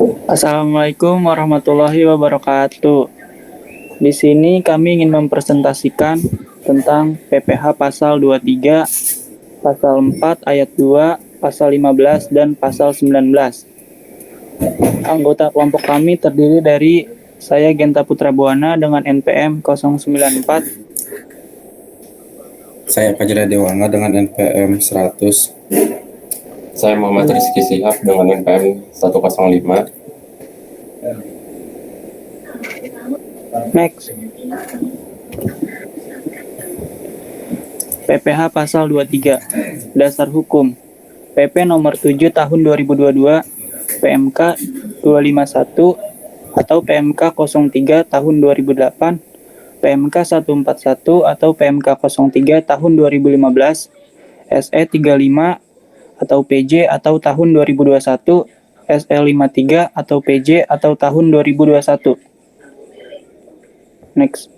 Assalamualaikum warahmatullahi wabarakatuh. Di sini kami ingin mempresentasikan tentang PPh pasal 23, pasal 4 ayat 2, pasal 15 dan pasal 19. Anggota kelompok kami terdiri dari saya Genta Putra Buana dengan NPM 094. Saya Fajra Dewanga dengan NPM 100. Saya Muhammad Rizky Sihab dengan NPM 105. Next. PPh pasal 23. Dasar hukum. PP nomor 7 tahun 2022, PMK 251 atau PMK 03 tahun 2008, PMK 141 atau PMK 03 tahun 2015, SE 35 atau PJ atau tahun 2021, SE 53 atau PJ atau tahun 2021. Next.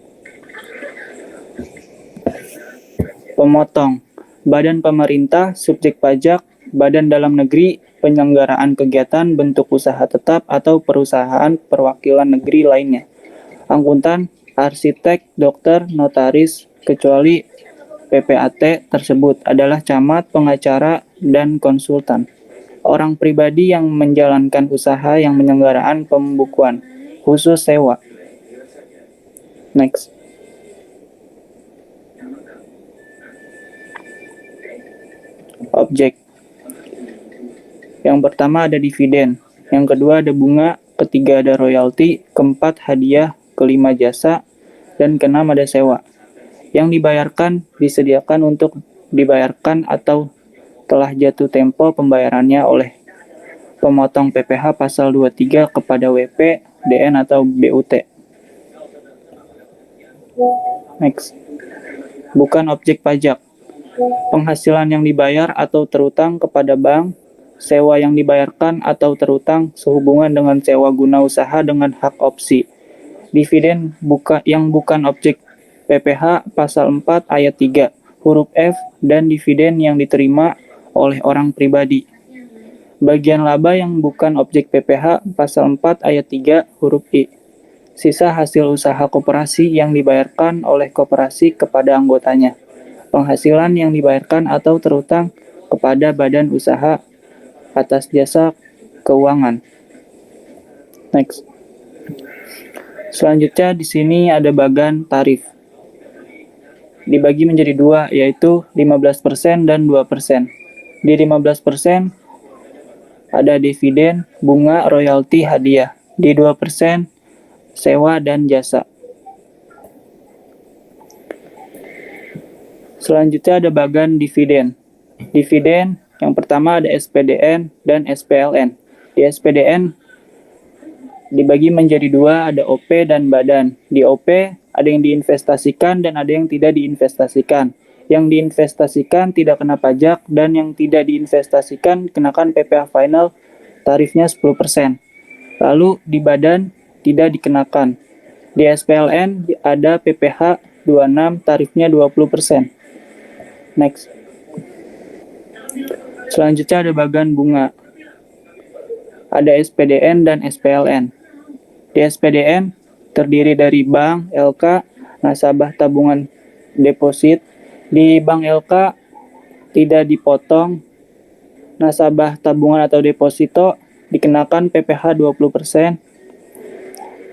Pemotong. Badan pemerintah, subjek pajak, badan dalam negeri, penyelenggaraan kegiatan, bentuk usaha tetap atau perusahaan perwakilan negeri lainnya. Angkutan, arsitek, dokter, notaris, kecuali PPAT tersebut adalah camat, pengacara, dan konsultan. Orang pribadi yang menjalankan usaha yang penyelenggaraan pembukuan, khusus sewa. Next. Objek. Yang pertama ada dividen, yang kedua ada bunga, ketiga ada royalti, keempat hadiah, kelima jasa, dan keenam ada sewa. Yang dibayarkan disediakan untuk dibayarkan atau telah jatuh tempo pembayarannya oleh pemotong PPh pasal 23 kepada WP, DN atau BUT. Next. Bukan objek pajak. Penghasilan yang dibayar atau terutang kepada bank, sewa yang dibayarkan atau terutang sehubungan dengan sewa guna usaha dengan hak opsi. Dividen yang bukan objek PPh pasal 4 ayat 3, huruf F, dan dividen yang diterima oleh orang pribadi. Bagian laba yang bukan objek PPh pasal 4 ayat 3, huruf I. Sisa hasil usaha koperasi yang dibayarkan oleh koperasi kepada anggotanya. Penghasilan yang dibayarkan atau terutang kepada badan usaha atas jasa keuangan. Next. Selanjutnya di sini ada bagan tarif. Dibagi menjadi dua, yaitu 15% dan 2%. Di 15% ada dividen, bunga, royalti, hadiah. Di 2% sewa dan jasa. Selanjutnya ada bagan dividen. Dividen yang pertama ada SPDN dan SPLN. Di SPDN dibagi menjadi dua, ada OP dan badan. Di OP ada yang diinvestasikan dan ada yang tidak diinvestasikan. Yang diinvestasikan tidak kena pajak dan yang tidak diinvestasikan kenakan PPh final tarifnya 10%. Lalu di badan tidak dikenakan. Di SPLN ada PPh 26 tarifnya 20%. Next. Selanjutnya ada bagan bunga. Ada SPDN dan SPLN. Di SPDN terdiri dari bank, LK, nasabah tabungan deposit. Di bank LK tidak dipotong nasabah tabungan atau deposito, dikenakan PPh 20%.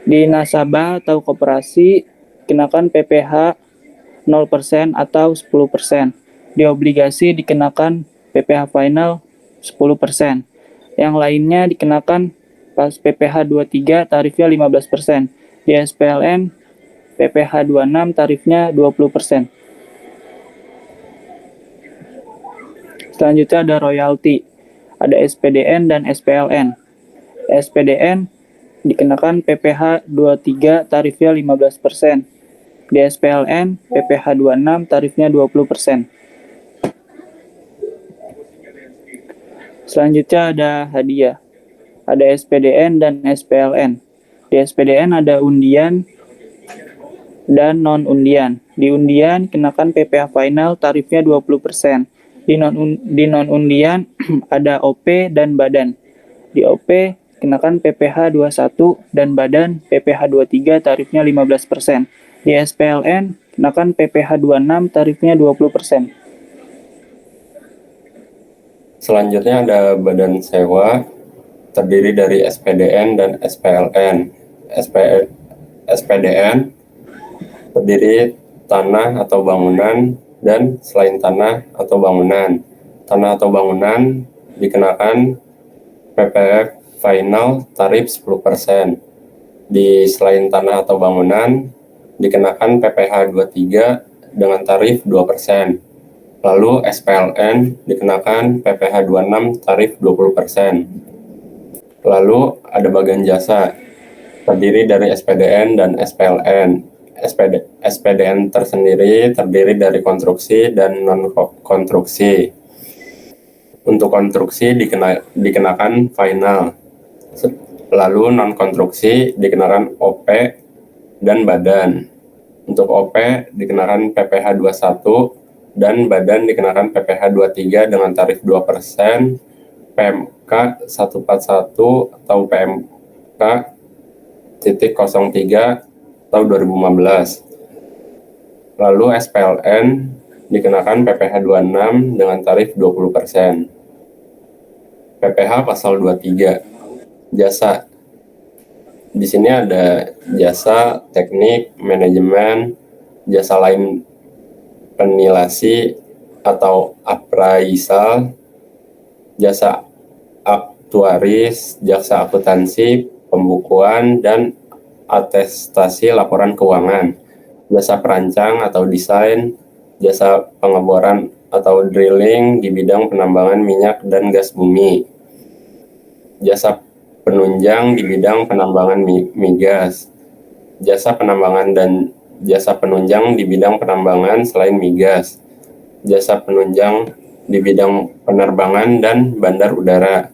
Di nasabah atau koperasi dikenakan PPh 0% atau 10%. Di obligasi dikenakan PPh final 10%. Yang lainnya dikenakan pas PPh 23 tarifnya 15%. Di SPLN PPh 26 tarifnya 20%. Selanjutnya ada royalti. Ada SPDN dan SPLN. SPDN dikenakan PPh 23 tarifnya 15%. Di SPLN PPh 26 tarifnya 20%. Selanjutnya ada hadiah. Ada SPDN dan SPLN. Di SPDN ada undian dan non-undian. Di undian kenakan PPh final tarifnya 20%. Di non-undian ada OP dan badan. Di OP kenakan PPh 21 dan badan PPh 23 tarifnya 15%. Di SPLN, kenakan PPh 26 tarifnya 20%. Selanjutnya ada badan sewa, terdiri dari SPDN dan SPLN. SPDN terdiri tanah atau bangunan dan selain tanah atau bangunan. Tanah atau bangunan dikenakan PPh final tarif 10%. Di selain tanah atau bangunan dikenakan PPh 23 dengan tarif 2%. Lalu SPLN dikenakan PPh 26 tarif 20%. Lalu ada bagian jasa, terdiri dari SPDN dan SPLN. SPDN tersendiri terdiri dari konstruksi dan non-konstruksi. Untuk konstruksi dikenakan final. Lalu non-konstruksi dikenakan OP dan badan. Untuk OP dikenakan PPh 21 dan badan dikenakan PPh 23 dengan tarif 2%, PMK 141 atau PMK titik 03 atau 2015. Lalu SPLN dikenakan PPh 26 dengan tarif 20%. PPh pasal 23. Jasa. Di sini ada jasa teknik, manajemen, jasa lain penilasi atau appraisal, jasa aktuaris, jasa akuntansi, pembukuan, dan atestasi laporan keuangan, jasa perancang atau desain, jasa pengeboran atau drilling di bidang penambangan minyak dan gas bumi, jasa penunjang di bidang penambangan migas, jasa penambangan dan jasa penunjang di bidang penambangan selain migas, jasa penunjang di bidang penerbangan dan bandar udara,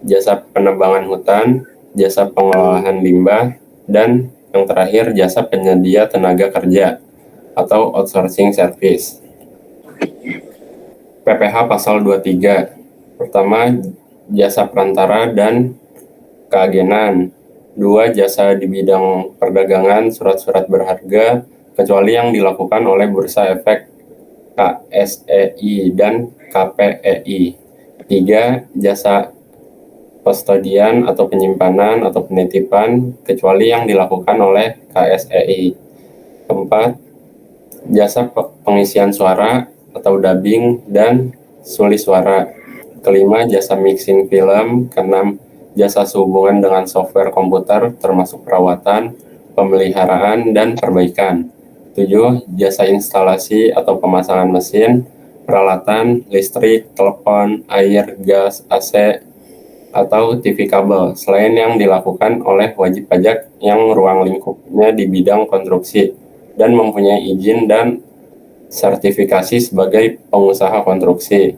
jasa penebangan hutan, jasa pengolahan limbah, dan yang terakhir jasa penyedia tenaga kerja atau outsourcing service. PPh pasal 23. Pertama, jasa perantara dan keagenan. 2. Jasa di bidang perdagangan surat-surat berharga kecuali yang dilakukan oleh Bursa Efek KSEI dan KPEI. 3. Jasa kustodian atau penyimpanan atau penitipan kecuali yang dilakukan oleh KSEI. 4. Jasa pengisian suara atau dubbing dan sulis suara. 5. Jasa mixing film. 6. Jasa sehubungan dengan software komputer termasuk perawatan, pemeliharaan, dan perbaikan. 7. Jasa instalasi atau pemasangan mesin, peralatan, listrik, telepon, air, gas, AC, atau TV kabel, selain yang dilakukan oleh wajib pajak yang ruang lingkupnya di bidang konstruksi dan mempunyai izin dan sertifikasi sebagai pengusaha konstruksi.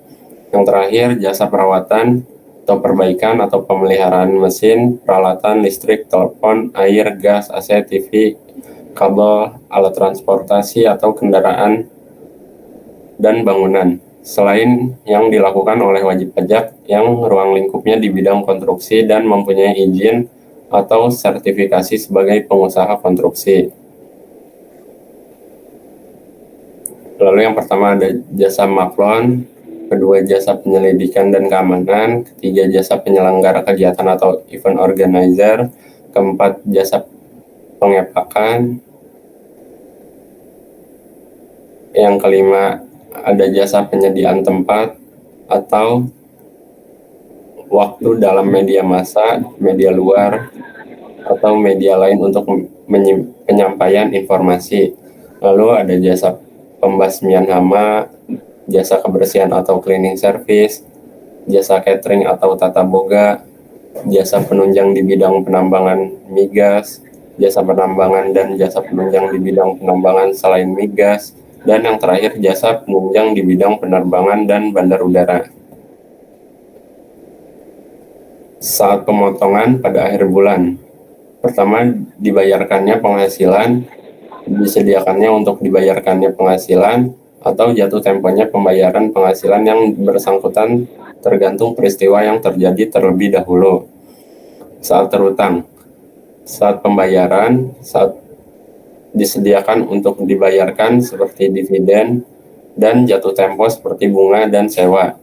Yang terakhir, jasa perawatan atau perbaikan atau pemeliharaan mesin, peralatan, listrik, telepon, air, gas, AC, TV, kabel, alat transportasi atau kendaraan, dan bangunan, selain yang dilakukan oleh wajib pajak yang ruang lingkupnya di bidang konstruksi dan mempunyai izin atau sertifikasi sebagai pengusaha konstruksi. Lalu yang pertama ada jasa maklon, kedua jasa penyelidikan dan keamanan, ketiga jasa penyelenggara kegiatan atau event organizer, keempat jasa pengepakan, yang kelima ada jasa penyediaan tempat atau waktu dalam media massa, media luar, atau media lain untuk penyampaian informasi. Lalu ada jasa pembasmian hama, jasa kebersihan atau cleaning service, jasa catering atau tata boga, jasa penunjang di bidang penambangan migas, jasa penambangan dan jasa penunjang di bidang penambangan selain migas, dan yang terakhir jasa penunjang di bidang penerbangan dan bandar udara. Saat pemotongan pada akhir bulan. Pertama, dibayarkannya penghasilan, disediakannya untuk dibayarkannya penghasilan, atau jatuh temponya pembayaran penghasilan yang bersangkutan tergantung peristiwa yang terjadi terlebih dahulu. saat terutang, saat pembayaran, saat disediakan untuk dibayarkan seperti dividen, dan jatuh tempo seperti bunga dan sewa,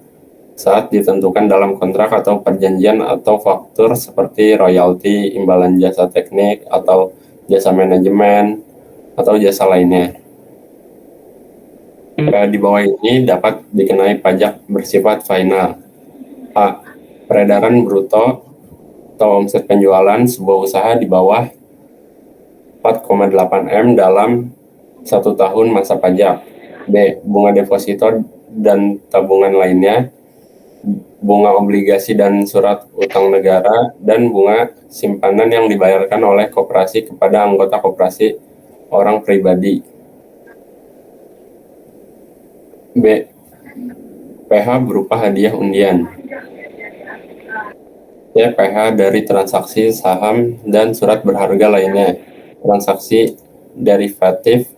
saat ditentukan dalam kontrak atau perjanjian atau faktur seperti royalti, imbalan jasa teknik, atau jasa manajemen, atau jasa lainnya. Di bawah ini dapat dikenai pajak bersifat final. A. Peredaran bruto atau omset penjualan sebuah usaha di bawah 4,8 M dalam 1 tahun masa pajak. B. Bunga deposito dan tabungan lainnya, bunga obligasi dan surat utang negara, dan bunga simpanan yang dibayarkan oleh koperasi kepada anggota koperasi orang pribadi. B. PH berupa hadiah undian. C. PH dari transaksi saham dan surat berharga lainnya, transaksi derivatif,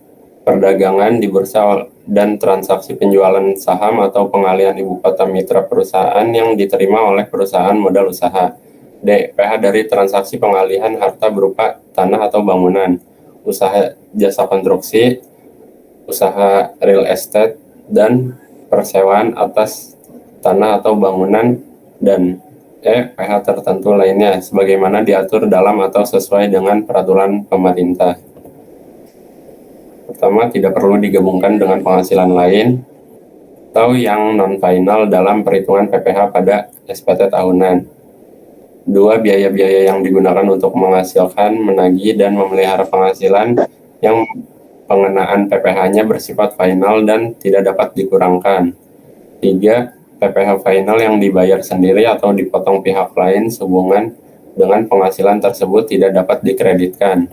perdagangan di bursa, dan transaksi penjualan saham atau pengalihan ibu kota mitra perusahaan yang diterima oleh perusahaan modal usaha. D. PH dari transaksi pengalihan harta berupa tanah atau bangunan, usaha jasa konstruksi, usaha real estate, dan persewaan atas tanah atau bangunan, dan PH tertentu lainnya sebagaimana diatur dalam atau sesuai dengan peraturan pemerintah. Pertama, tidak perlu digabungkan dengan penghasilan lain atau yang non-final dalam perhitungan PPh pada SPT tahunan. 2. Biaya-biaya yang digunakan untuk menghasilkan, menagih, dan memelihara penghasilan yang pengenaan PPh-nya bersifat final dan tidak dapat dikurangkan. 3. PPh final yang dibayar sendiri atau dipotong pihak lain sehubungan dengan penghasilan tersebut tidak dapat dikreditkan.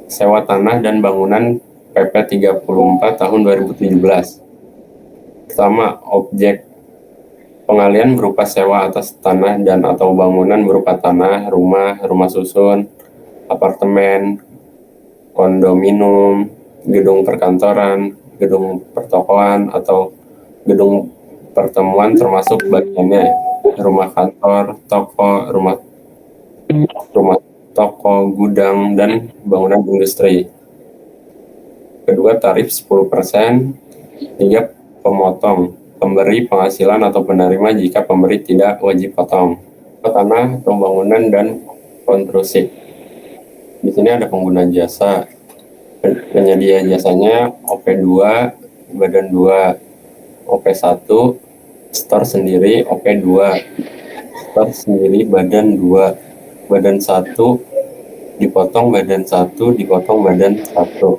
Sewa tanah dan bangunan PP 34 tahun 2017. Pertama, objek pengalihan berupa sewa atas tanah dan atau bangunan berupa tanah, rumah susun, apartemen, kondominium, gedung perkantoran, gedung pertokoan, atau gedung pertemuan termasuk bagiannya, rumah kantor, toko, rumah toko, gudang, dan bangunan industri. Kedua, tarif 10%. 3. Pemotong, pemberi penghasilan atau penerima jika pemberi tidak wajib potong. Tanah atau bangunan dan konstruksi. Di sini ada pengguna jasa. Penyedia jasanya OP2, badan 2, OP1, store sendiri, OP2, store sendiri, badan 2, badan 1, dipotong badan 1, dipotong badan 1.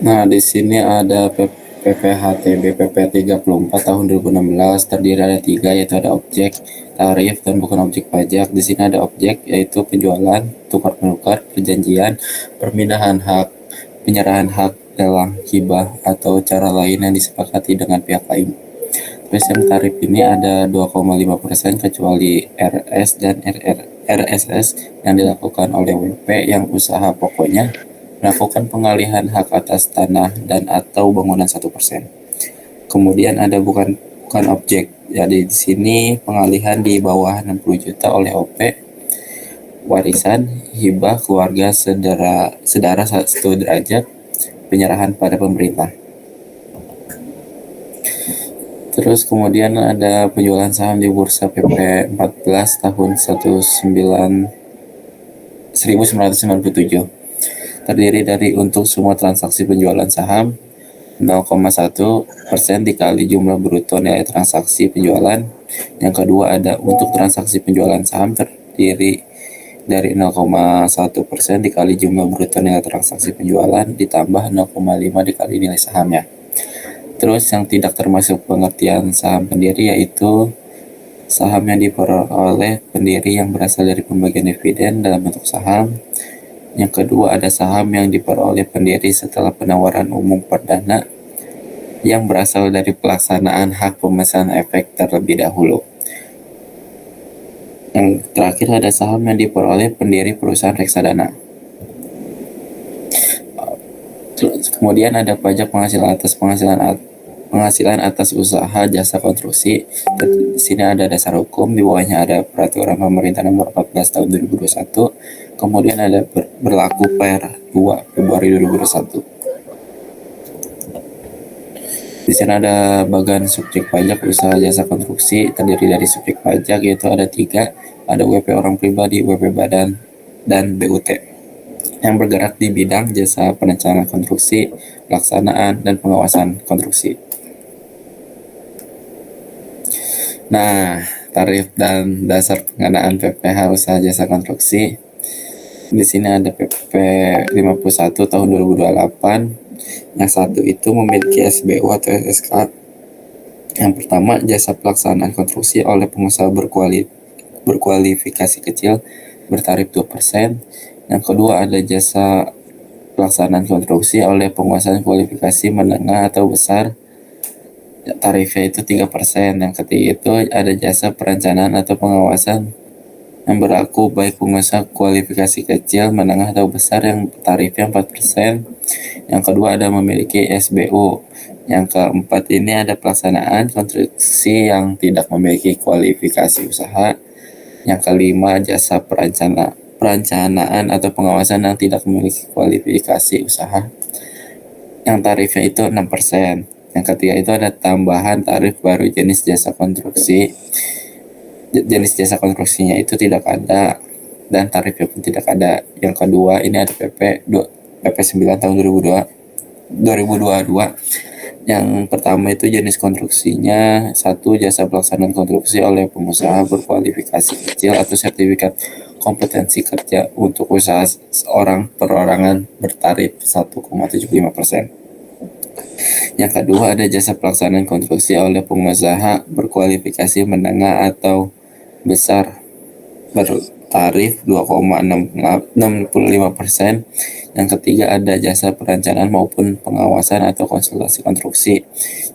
Nah, di sini ada PPHTB PP 34 tahun 2016, terdiri ada 3, yaitu ada objek, tarif, dan bukan objek pajak. Di sini ada objek, yaitu penjualan, tukar-menukar, perjanjian, permindahan hak, penyerahan hak, lelang, hibah, atau cara lain yang disepakati dengan pihak lain. Terus yang tarif ini ada 2,5% kecuali RS dan RSS yang dilakukan oleh WP yang usaha pokoknya melakukan pengalihan hak atas tanah dan atau bangunan 1%. Kemudian ada bukan objek. Jadi di sini pengalihan di bawah 60 juta oleh OP, warisan, hibah, keluarga, sedara satu derajat, penyerahan pada pemerintah. Terus kemudian ada penjualan saham di bursa PP 14 tahun 1997. Terdiri dari untuk semua transaksi penjualan saham 0,1% dikali jumlah bruto nilai transaksi penjualan. Yang kedua ada untuk transaksi penjualan saham terdiri dari 0,1% dikali jumlah bruto nilai transaksi penjualan ditambah 0,5 dikali nilai sahamnya. Terus yang tidak termasuk pengertian saham pendiri yaitu saham yang diperoleh pendiri yang berasal dari pembagian dividen dalam bentuk saham. Yang kedua ada saham yang diperoleh pendiri setelah penawaran umum perdana yang berasal dari pelaksanaan hak pemesan efek terlebih dahulu. Yang terakhir ada saham yang diperoleh pendiri perusahaan reksadana. Kemudian ada pajak penghasilan atas penghasilan penghasilan atas usaha jasa konstruksi. Di sini ada dasar hukum, di bawahnya ada peraturan pemerintah nomor 14 tahun 2021, kemudian ada berlaku per 2 Februari 2021. Di sini ada bagian subjek pajak usaha jasa konstruksi, terdiri dari subjek pajak yaitu ada 3, ada WP orang pribadi, WP badan, dan BUT yang bergerak di bidang jasa perencanaan konstruksi, pelaksanaan, dan pengawasan konstruksi. Nah, tarif dan dasar pengenaan PPh usaha jasa konstruksi. Di sini ada PP 51 tahun 2028. Yang satu itu memiliki SBU atau SSK. Yang pertama, jasa pelaksanaan konstruksi oleh pengusaha berkualifikasi kecil bertarif 2%. Yang kedua, ada jasa pelaksanaan konstruksi oleh pengusaha kualifikasi menengah atau besar, tarifnya itu 3%. Yang ketiga itu ada jasa perencanaan atau pengawasan yang berlaku baik pengusaha kualifikasi kecil, menengah atau besar yang tarifnya 4%. Yang kedua ada memiliki SBU. Yang keempat ini ada pelaksanaan konstruksi yang tidak memiliki kualifikasi usaha. Yang kelima jasa perencanaan atau pengawasan yang tidak memiliki kualifikasi usaha yang tarifnya itu 6%. Yang ketiga itu ada tambahan tarif baru jenis jasa konstruksi. Jenis jasa konstruksinya itu tidak ada dan tarifnya pun tidak ada. Yang kedua ini ada PP 9 tahun 2022. Yang pertama itu jenis konstruksinya 1, jasa pelaksanaan konstruksi oleh pengusaha berkualifikasi kecil atau sertifikat kompetensi kerja untuk usaha orang perorangan bertarif 1,75%. Yang kedua ada jasa pelaksanaan konstruksi oleh pengusaha berkualifikasi menengah atau besar bertarif 2,65%. Yang ketiga ada jasa perencanaan maupun pengawasan atau konsultasi konstruksi,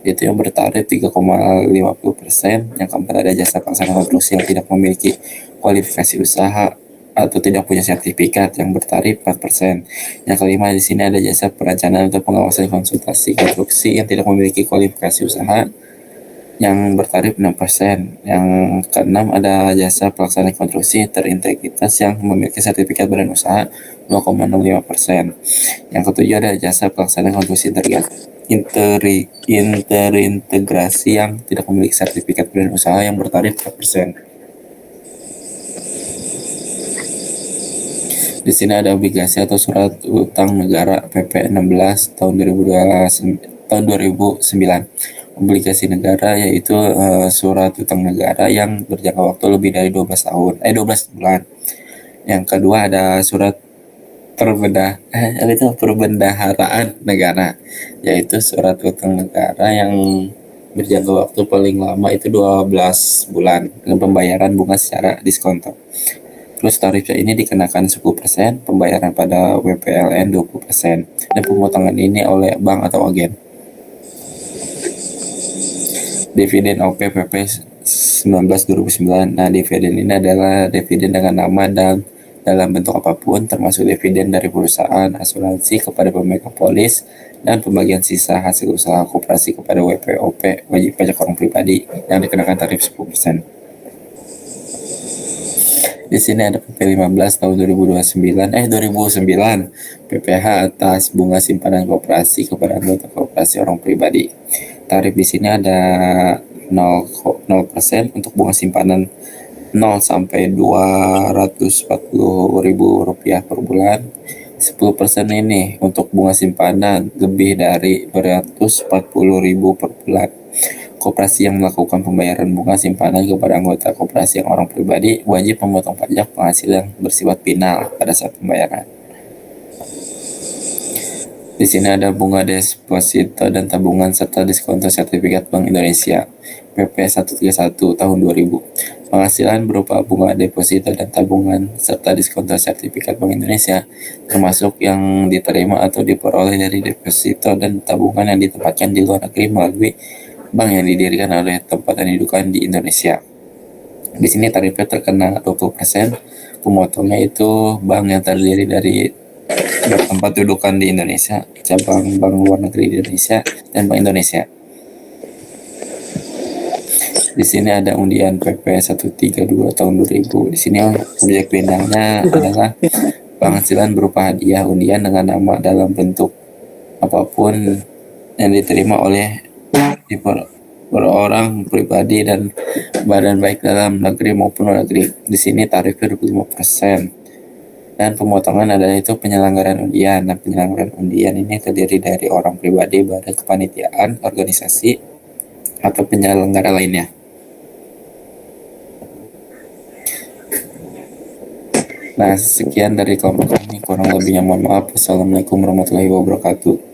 itu yang bertarif 3,50%. Yang keempat ada jasa pelaksanaan konstruksi yang tidak memiliki kualifikasi usaha atau tidak punya sertifikat yang bertarif 4%. Yang kelima di sini ada jasa perencanaan atau pengawasan konsultasi konstruksi yang tidak memiliki kualifikasi usaha yang bertarif 6%. Yang keenam ada jasa pelaksanaan konstruksi terintegritas yang memiliki sertifikat badan usaha 2,65%. Yang ketujuh ada jasa pelaksanaan konstruksi terintegrasi yang tidak memiliki sertifikat badan usaha yang bertarif 4%. Di sini ada obligasi atau surat utang negara PP 16 tahun 2009. Obligasi negara yaitu surat utang negara yang berjangka waktu lebih dari 12 bulan. Yang kedua ada surat perbendaharaan negara, yaitu surat utang negara yang berjangka waktu paling lama itu 12 bulan dengan pembayaran bunga secara diskonto. Terus tarifnya ini dikenakan 10%, pembayaran pada WPLN 20%, dan pemotongan ini oleh bank atau agen. Dividen OP PP 19/2009. Nah, dividen ini adalah dividen dengan nama dan dalam bentuk apapun, termasuk dividen dari perusahaan asuransi kepada pemegang polis dan pembagian sisa hasil usaha koperasi kepada WPOP wajib pajak orang pribadi yang dikenakan tarif 10%. Di sini ada PP 15 tahun 2009 PPh atas bunga simpanan koperasi kepada anggota koperasi orang pribadi. Tarif di sini ada 0% untuk bunga simpanan 0 sampai Rp240.000 per bulan. 10% ini untuk bunga simpanan lebih dari Rp240.000 per bulan. Koperasi yang melakukan pembayaran bunga simpanan kepada anggota koperasi yang orang pribadi wajib memotong pajak penghasilan bersifat final pada saat pembayaran. Di sini ada bunga deposito dan tabungan serta diskonto sertifikat Bank Indonesia PP 131 tahun 2000. Penghasilan berupa bunga deposito dan tabungan serta diskonto sertifikat Bank Indonesia termasuk yang diterima atau diperoleh dari deposito dan tabungan yang ditempatkan di luar negeri melalui bank yang didirikan oleh tempat pendudukan di Indonesia. Di sini tarifnya terkena 20%. Pemotongnya itu bank yang terdiri dari tempat dudukan di Indonesia, cabang bank luar negeri di Indonesia, dan Bank Indonesia. Di sini ada undian PP 132 tahun 2000. Di sini objek pindahnya adalah penghasilan berupa hadiah undian dengan nama dalam bentuk apapun yang diterima oleh orang pribadi dan badan baik dalam negeri maupun luar negeri. Di sini tarifnya 25%. Dan pemotongan adalah itu penyelenggaraan undian. Dan penyelenggaraan undian ini terdiri dari orang pribadi, badan kepanitiaan, organisasi, atau penyelenggara lainnya. Nah, sekian dari kelompok kami. Kurang lebihnya mohon maaf. Wassalamualaikum warahmatullahi wabarakatuh.